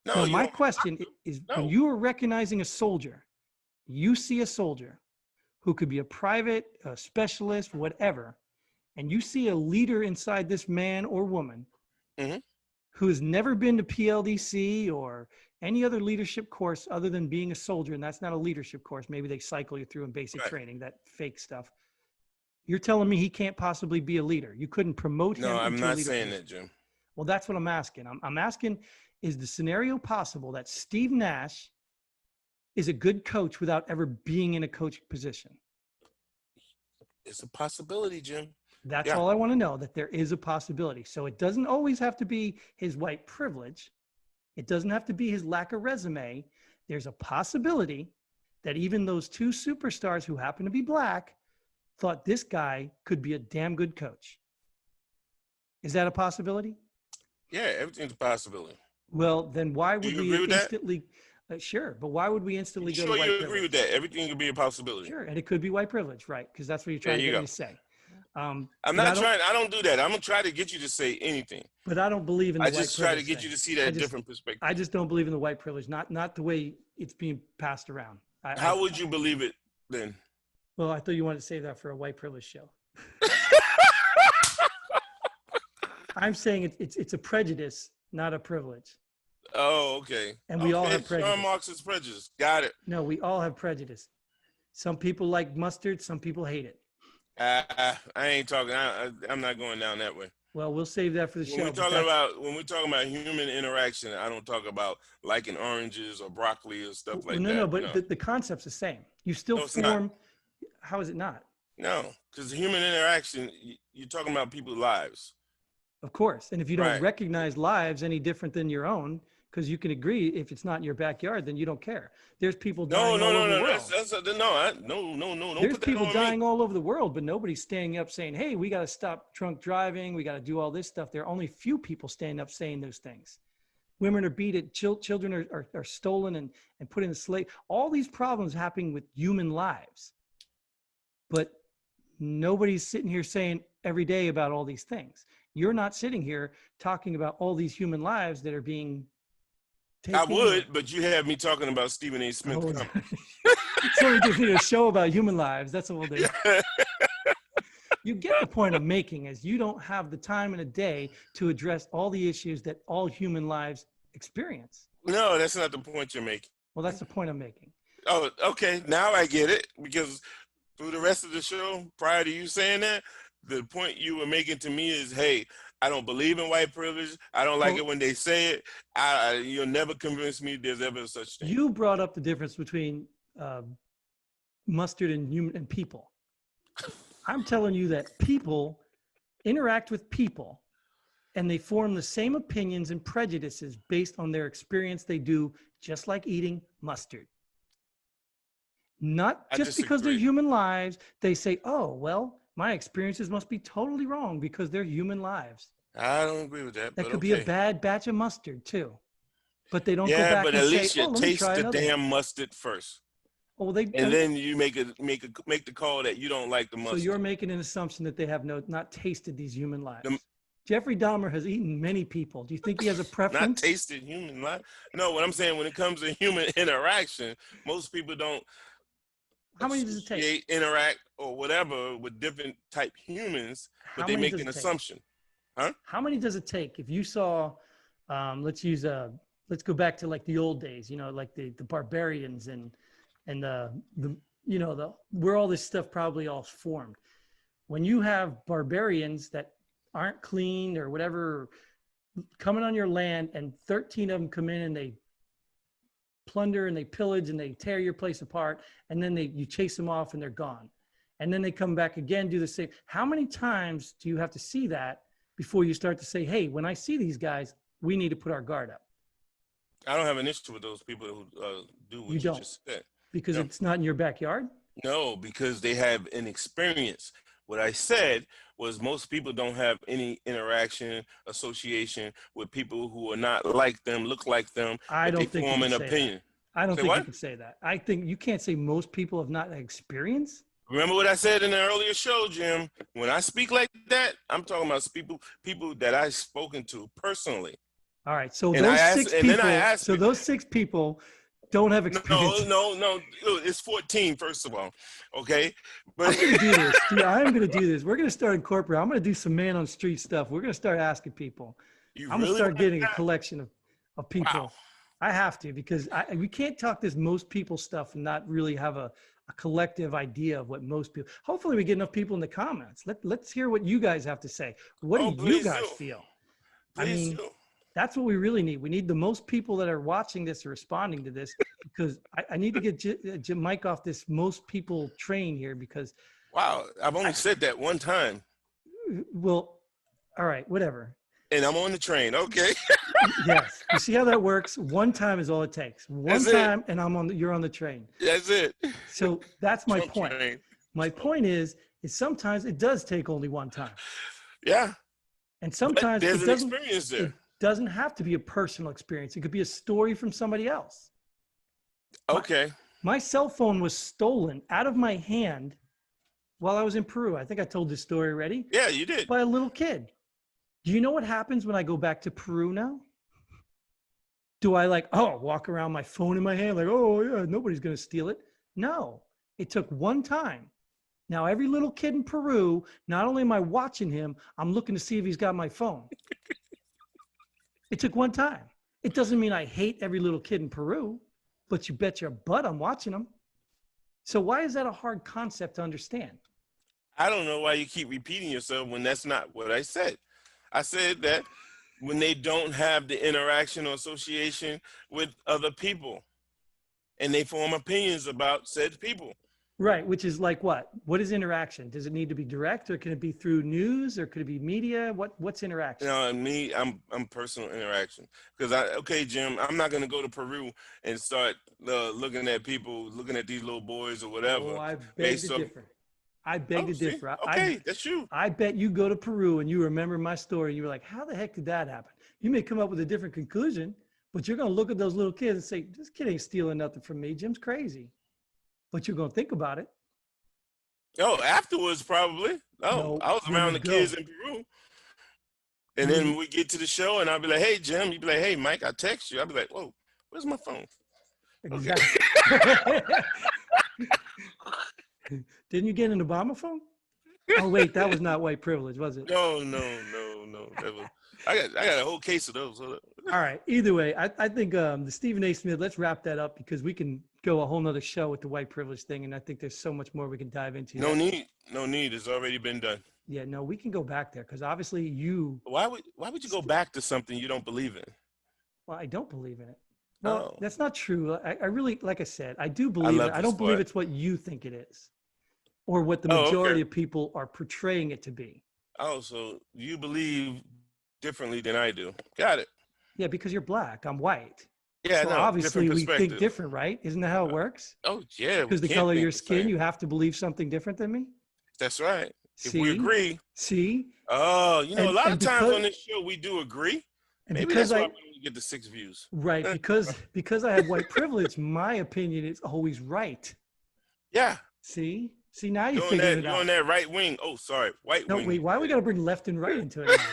No, So you my don't- question is, when No. you are recognizing a soldier, you see a soldier who could be a private, a specialist, whatever, and you see a leader inside this man or woman Mhm. who has never been to PLDC or any other leadership course other than being a soldier, and that's not a leadership course. Maybe they cycle you through in basic Right. training, that fake stuff. You're telling me he can't possibly be a leader. You couldn't promote him No, I'm into a not leader saying position. that, Jim. Well, that's what I'm asking. I'm asking, is the scenario possible that Steve Nash is a good coach without ever being in a coach position? It's a possibility, Jim. That's Yeah. all I want to know, that there is a possibility. So it doesn't always have to be his white privilege. It doesn't have to be his lack of resume. There's a possibility that even those two superstars who happen to be black thought this guy could be a damn good coach. Is that a possibility? Yeah, everything's a possibility. Well, then why Do would you we agree with that? instantly, sure, but why would we instantly go Sure, to white you privilege? agree with that. Everything could be a possibility. Sure, and it could be white privilege, right? Because that's what you're trying to you get me go. to say. I'm but not I don't- trying. I don't do that. I'm gonna try to get you to say anything. But I don't believe in the I white just try to privilege get thing. you to see that I just- different perspective. I just don't believe in the white privilege, not the way it's being passed around. How would you believe it then? Well, I thought you wanted to save that for a white privilege show. I'm saying it's a prejudice, not a privilege. Oh, okay. And we all have Sean prejudice. Marx's prejudice. Got it. No, we all have prejudice. Some people like mustard, some people hate it. I ain't talking. I'm not going down that way. Well, we'll save that for the When show. we're but talking that's- about human interaction, I don't talk about liking oranges or broccoli or stuff like no, that. no, but the concept's the same. You still No, it's not. form. How is it not? No, because human interaction, you're talking about people's lives. Of course. And if you don't Right. recognize lives any different than your own, because you can agree, if it's not in your backyard, then you don't care. There's people No, dying no, all no, over the no. world. No. Don't There's put that people on dying me. all over the world, but nobody's standing up saying, hey, we got to stop drunk driving. We got to do all this stuff. There are only few people standing up saying those things. Women are beaten, children are stolen and put in the slave. All these problems happening with human lives. But nobody's sitting here saying every day about all these things. You're not sitting here talking about all these human lives that are being taken. I would, but you have me talking about Stephen A. Smith. Oh, Company. so we just need a show about human lives. That's what we'll do. You get the point I'm making, is you don't have the time in a day to address all the issues that all human lives experience. No, that's not the point you're making. Well, that's the point I'm making. Oh, okay. Now I get it, because through the rest of the show, prior to you saying that, the point you were making to me is, hey, I don't believe in white privilege. I don't like Well- it when they say it. You'll never convince me there's ever such thing. You brought up the difference between mustard and human and people. I'm telling you that people interact with people and they form the same opinions and prejudices based on their experience. They do, just like eating mustard. Not I just because they're disagree. human lives. They say, oh, well, my experiences must be totally wrong because they're human lives. I don't agree with that. That but could be a okay. bad batch of mustard too. But they don't go Yeah, back but and at say, least oh, you let me taste try the another damn one. mustard first, Oh, they, and then you make the call that you don't like the so mustard. you're making an assumption that they have not tasted these human lives. The- Jeffrey Dahmer has eaten many people. Do you think he has a Not preference? tasted human life. No, what I'm saying, when it comes to human interaction, most people don't How many does it take? associate, interact, or whatever with different type humans, but How they many make does an it take? assumption. Huh? How many does it take if you saw? Let's go back to like the old days. You know, like the barbarians and the you know the where all this stuff probably all formed. When you have barbarians that aren't clean or whatever coming on your land, and 13 of them come in and they plunder and they pillage and they tear your place apart, and then you chase them off and they're gone, and then they come back again, do the same. How many times do you have to see that before you start to say, hey, when I see these guys, we need to put our guard up? I don't have an issue with those people who do what You you don't, just said. because No. it's not in your backyard. No, because they have an experience. What I said was most people don't have any interaction, association with people who are not like them, look like them, I but they don't think you form can an say that. opinion. I don't Say think you what? can say that. I think you can't say most people have not experience. Remember what I said in the earlier show, Jim? When I speak like that, I'm talking about people that I've spoken to personally. All right. So And I those asked, six and people, then I asked so people, those 6 people don't have experience. no, it's 14, first of all. Okay. I'm But going to do this. Dude, I'm going to do this. We're going to start incorporating. I'm going to do some man on street stuff. We're going to start asking people. you I'm going to really start want getting a that? collection of people. Wow. I have to, because we can't talk this most people stuff and not really have a collective idea of what most people. Hopefully we get enough people in the comments. Let's hear what you guys have to say. What do you Please guys do. feel? Please I mean, do. that's what we really need. We need the most people that are watching this or responding to this, because I need to get Jim Mike off this most people train here, because, Wow. I've only said that one time. well, all right, whatever. And I'm on the train. Okay. Yes. You see how that works? One time is all it takes. One That's it. time and you're on the train. That's it. So that's my Trump point. train. My point is sometimes it does take only one time. Yeah. And But sometimes there's it an experience it there. doesn't have to be a personal experience. It could be a story from somebody else. Okay. My cell phone was stolen out of my hand while I was in Peru. I think I told this story already. Yeah, you did. By a little kid. Do you know what happens when I go back to Peru now? Do I walk around my phone in my hand like, oh yeah, nobody's going to steal it? No, it took one time. Now, every little kid in Peru, not only am I watching him, I'm looking to see if he's got my phone. It took one time. It doesn't mean I hate every little kid in Peru, but you bet your butt I'm watching them. So why is that a hard concept to understand? I don't know why you keep repeating yourself when that's not what I said. I said that when they don't have the interaction or association with other people and they form opinions about said people. Right, which is like what? What is interaction? Does it need to be direct, or can it be through news, or could it be media? What's interaction? You know, and me, I'm personal interaction. Because okay, Jim, I'm not gonna go to Peru and start looking at people, looking at these little boys or whatever. Oh, I beg based to on- differ. I beg to see? differ. Okay, that's you. I bet you go to Peru and you remember my story. You were like, how the heck did that happen? You may come up with a different conclusion, but you're going to look at those little kids and say, this kid ain't stealing nothing from me. Jim's crazy. But you're going to think about it. Oh, afterwards probably. Oh, No, I was when around you the go. kids in Peru. And then we get to the show and I'll be like, hey, Jim. You'd be like, hey, Mike, I text you. I'll be like, whoa, where's my phone? Exactly. Didn't you get an Obama phone? Oh, wait, that was not white privilege, was it? No. That was, I got a whole case of those. All right. Either way, I think the Stephen A. Smith, let's wrap that up, because we can go a whole nother show with the white privilege thing. And I think there's so much more we can dive into. No need. It's already been done. Yeah, no, we can go back there, because obviously Why would you go back to something you don't believe in? well, I don't believe in it. Well, Oh. that's not true. I really, like I said, I do believe love it. I this don't believe sport. it's what you think it is, or what the Oh, okay. majority of people are portraying it to be. Oh, so you believe differently than I do. Got it. Yeah, because you're black, I'm white. Yeah, So no, obviously different we think perspective. different, right? Isn't that how it works? Oh, yeah. Because we the can't color of think your the skin, same. you have to believe something different than me. That's right. If See? we agree. See? Oh, you know, And- a lot and of times because- on this show we do agree. And Maybe because that's why I we only get the 6 views. right, because I have white privilege, my opinion is always right. Yeah. See? See, now you You're on figured that, it you're out. on that right wing. Oh, sorry, white No, wing. wait, why we got to bring left and right into it now?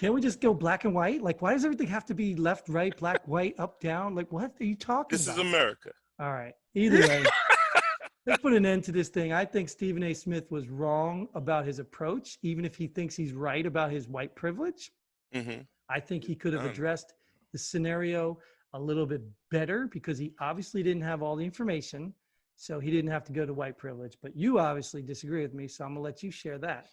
Can't we just go black and white? Like, why does everything have to be left, right, black, white, up, down? Like, what are you talking This about? is America. All right. Either way, let's put an end to this thing. I think Stephen A. Smith was wrong about his approach, even if he thinks he's right about his white privilege. Mm-hmm. I think he could have addressed the scenario a little bit better because he obviously didn't have all the information. So he didn't have to go to white privilege. But you obviously disagree with me. So I'm going to let you share that.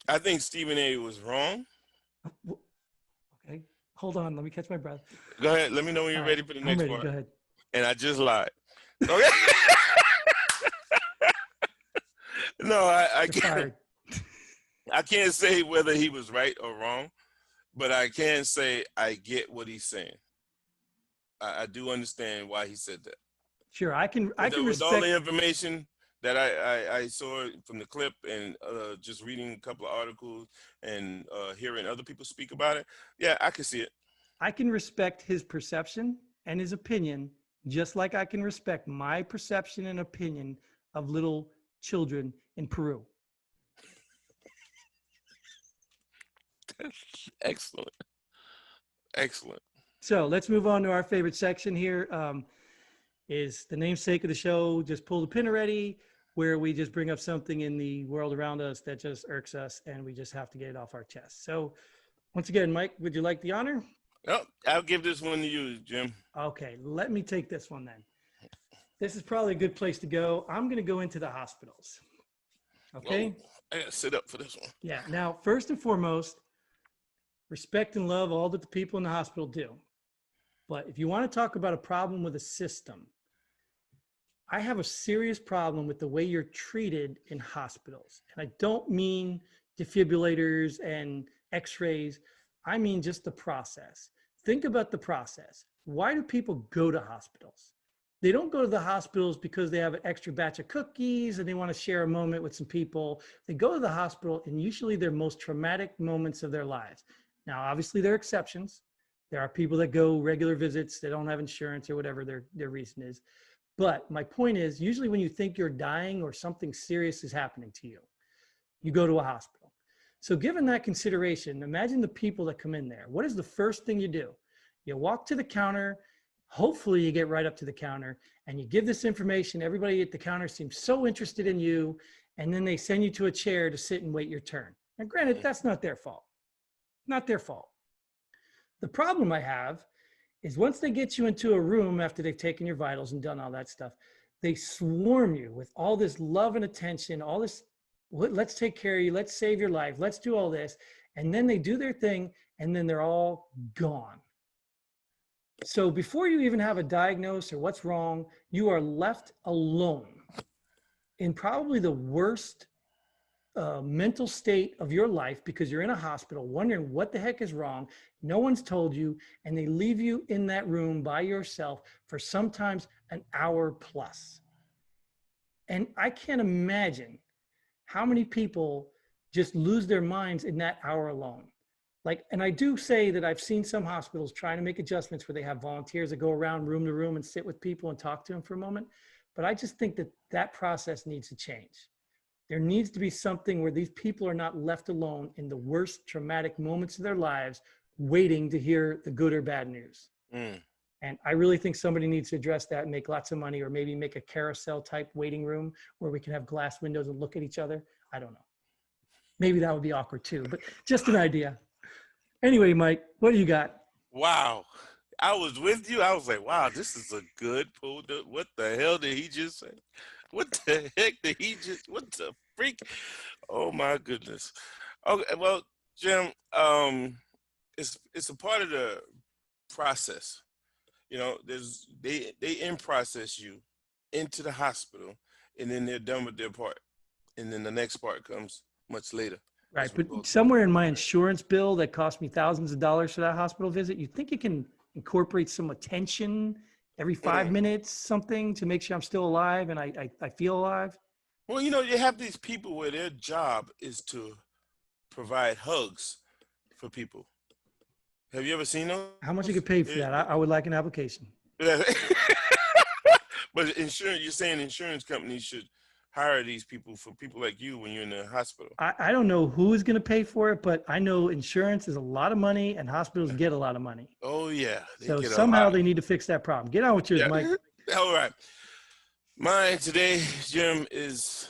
I think Stephen A. was wrong. Okay. Hold on. Let me catch my breath. Go ahead. Let me know when you're ready for the next I'm ready. part. Go ahead. And I just lied. Okay. No, I can't. I can't say whether he was right or wrong, but I can say I get what he's saying. I do understand why he said that. Sure, I can respect. With all the information that I saw from the clip and just reading a couple of articles and hearing other people speak about it, yeah, I can see it. I can respect his perception and his opinion, just like I can respect my perception and opinion of little children in Peru. Excellent. Excellent. So let's move on to our favorite section here. Is the namesake of the show, Just Pull the Pin Already, where we just bring up something in the world around us that just irks us and we just have to get it off our chest. So once again, Mike, would you like the honor? Oh, I'll give this one to you, Jim. Okay, let me take this one then. This is probably a good place to go. I'm going to go into the hospitals. Okay? Whoa, I got to sit up for this one. Yeah. Now, first and foremost, respect and love all that the people in the hospital do. But if you want to talk about a problem with a system, I have a serious problem with the way you're treated in hospitals. And I don't mean defibrillators and x-rays. I mean just the process. Think about the process. Why do people go to hospitals? They don't go to the hospitals because they have an extra batch of cookies and they want to share a moment with some people. They go to the hospital in usually their most traumatic moments of their lives. Now, obviously, there are exceptions. There are people that go regular visits, they don't have insurance or whatever their reason is. But my point is, usually when you think you're dying or something serious is happening to you, you go to a hospital. So given that consideration, imagine the people that come in there. What is the first thing you do? You walk to the counter. Hopefully you get right up to the counter and you give this information. Everybody at the counter seems so interested in you. And then they send you to a chair to sit and wait your turn. Now, granted, that's not their fault. Not their fault. The problem I have is once they get you into a room after they've taken your vitals and done all that stuff, they swarm you with all this love and attention, all this, let's take care of you, let's save your life, let's do all this. And then they do their thing and then they're all gone. So before you even have a diagnosis or what's wrong, you are left alone in probably the worst mental state of your life because you're in a hospital wondering what the heck is wrong. No one's told you, and they leave you in that room by yourself for sometimes an hour plus. And I can't imagine how many people just lose their minds in that hour alone. Like, and I do say that I've seen some hospitals trying to make adjustments where they have volunteers that go around room to room and sit with people and talk to them for a moment. But I just think that that process needs to change. There needs to be something where these people are not left alone in the worst traumatic moments of their lives, waiting to hear the good or bad news. And I really think somebody needs to address that and make lots of money, or maybe make a carousel type waiting room where we can have glass windows and look at each other. I don't know. Maybe that would be awkward too, but just an idea. Anyway, Mike, what do you got? Wow. I was with you. I was like, wow, this is a good pull. What the hell did he just say? What the heck did he just, what the freak? Oh my goodness. Okay, well, Jim, it's a part of the process. You know, they in process you into the hospital, and then they're done with their part. And then the next part comes much later. Right, but somewhere in my insurance bill that cost me thousands of dollars for that hospital visit, you think you can incorporate some attention every 5 minutes, something to make sure I'm still alive and I feel alive? Well, you know, you have these people where their job is to provide hugs for people. Have you ever seen those? How much you get paid for that? I would like an application. But insurance, you're saying insurance companies should hire these people for people like you when you're in the hospital. I don't know who is going to pay for it, but I know insurance is a lot of money and hospitals get a lot of money. Oh yeah, they So get a somehow lot. they need to fix that problem. Get on with yours, Yeah. Mike. All right. Mine today, Jim, is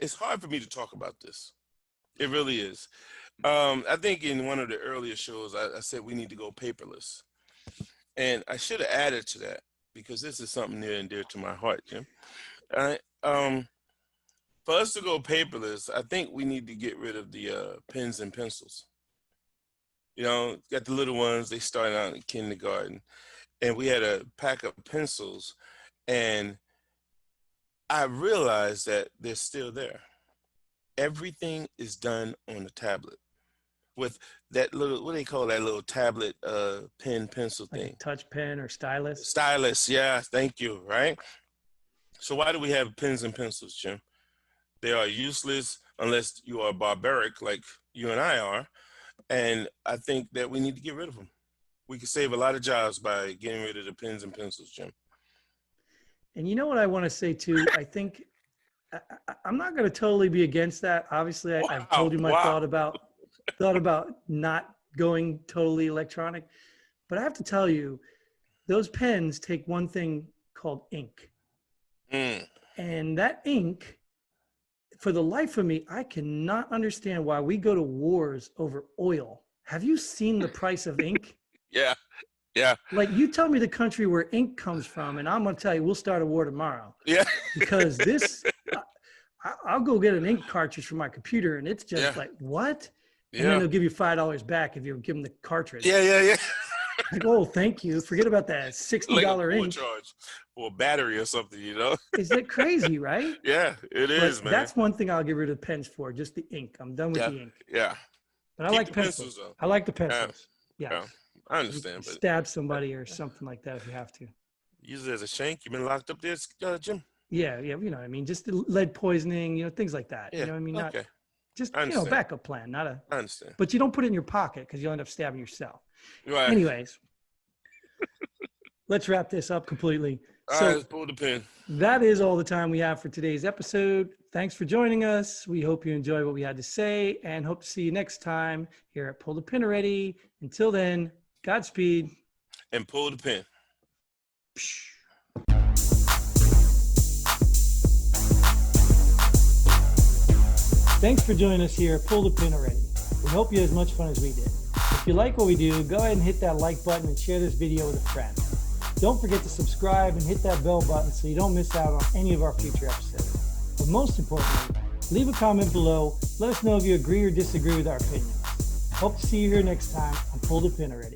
it's hard for me to talk about this. It really is. I think in one of the earlier shows, I said we need to go paperless. And I should have added to that because this is something near and dear to my heart, Jim. All right. For us to go paperless, I think we need to get rid of the pens and pencils. You know, got the little ones, they started out in kindergarten. And we had a pack of pencils. And I realized that they're still there. Everything is done on a tablet with that little, what do they call that little tablet pen pencil Like thing? a touch pen or stylus. Stylus, yeah, thank you, right? So why do we have pens and pencils, Jim? They are useless unless you are barbaric like you and I are. And I think that we need to get rid of them. We could save a lot of jobs by getting rid of the pens and pencils, Jim. And you know what I want to say too? I think I'm not going to totally be against that. Obviously, I've told you my thought about not going totally electronic. But I have to tell you, those pens take one thing called ink. And that ink, for the life of me, I cannot understand why we go to wars over oil. Have you seen the price of ink? Yeah. Yeah. Like, you tell me the country where ink comes from, and I'm going to tell you, we'll start a war tomorrow. Yeah. Because this, I'll go get an ink cartridge for my computer, and it's just like, what? And then they'll give you $5 back if you give them the cartridge. Yeah. Like, oh, thank you. Forget about that $60 like ink. charge for a battery or something, you know? Is that crazy, right? Yeah, it is, man. That's one thing I'll get rid of pens for, just the ink. I'm done with the ink. Yeah. But I like pencils. Though. I like the pencils. Yeah. I understand. But stab somebody or something like that if you have to. Use it as a shank. You've been locked up there, Jim? Yeah. You know what I mean? Just the lead poisoning, things like that. Yeah. You know what I mean? Not, okay. Just, backup plan, not a. I understand. But you don't put it in your pocket because you'll end up stabbing yourself. Right. Anyways, let's wrap this up completely. All right, let's pull the pin. That is all the time we have for today's episode. Thanks for joining us. We hope you enjoyed what we had to say and hope to see you next time here at Pull the Pin Already. Until then, Godspeed. And pull the pin. Thanks for joining us here at Pull the Pin Already. We hope you had as much fun as we did. If you like what we do, go ahead and hit that like button and share this video with a friend. Don't forget to subscribe and hit that bell button so you don't miss out on any of our future episodes. But most importantly, leave a comment below. Let us know if you agree or disagree with our opinions. Hope to see you here next time on Pull the Pin Already.